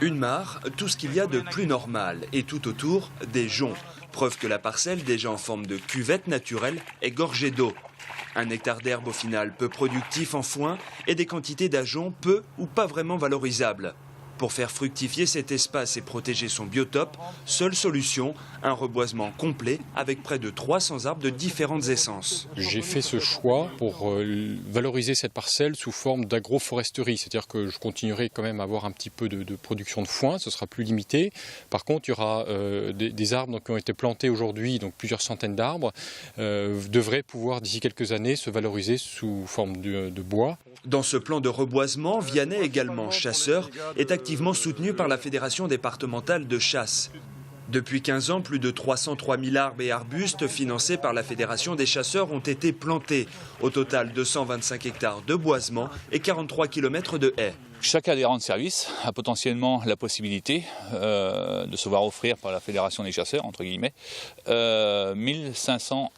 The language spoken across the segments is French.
Une mare, tout ce qu'il y a de plus normal, et tout autour, des joncs. Preuve que la parcelle, déjà en forme de cuvette naturelle, est gorgée d'eau. Un hectare d'herbe au final peu productif en foin et des quantités d'ajoncs peu ou pas vraiment valorisables. Pour faire fructifier cet espace et protéger son biotope, seule solution, un reboisement complet avec près de 300 arbres de différentes essences. J'ai fait ce choix pour valoriser cette parcelle sous forme d'agroforesterie, c'est-à-dire que je continuerai quand même à avoir un petit peu de production de foin, ce sera plus limité. Par contre, il y aura des arbres qui ont été plantés aujourd'hui, donc plusieurs centaines d'arbres, devraient pouvoir d'ici quelques années se valoriser sous forme de bois. Dans ce plan de reboisement, Vianney, également chasseur, est activement soutenu par la Fédération départementale de chasse. Depuis 15 ans, plus de 303 000 arbres et arbustes financés par la Fédération des chasseurs ont été plantés. Au total, 225 hectares de boisement et 43 km de haies. Chaque adhérent de service a potentiellement la possibilité de se voir offrir par la Fédération des chasseurs, entre guillemets, 1500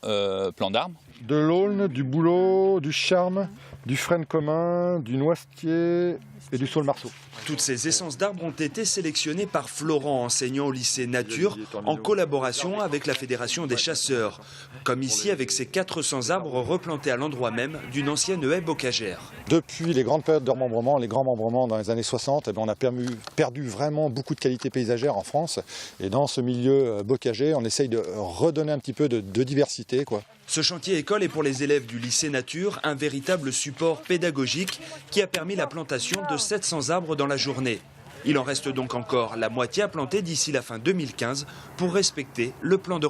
plants d'arbres. De l'aulne, du bouleau, du charme, du frêne commun, du noisetier et du saule-marceau. Toutes ces essences d'arbres ont été sélectionnées par Florent, enseignant au lycée Nature, en collaboration avec la Fédération des chasseurs. Comme ici avec ces 400 arbres replantés à l'endroit même d'une ancienne haie bocagère. Depuis les grandes périodes de remembrement, les grands remembrements dans les années 60, on a perdu vraiment beaucoup de qualité paysagère en France. Et dans ce milieu bocager, on essaye de redonner un petit peu de diversité, quoi. Ce chantier école est pour les élèves du lycée Nature un véritable support pédagogique qui a permis la plantation de 700 arbres dans la journée. Il en reste donc encore la moitié à planter d'ici la fin 2015 pour respecter le plan de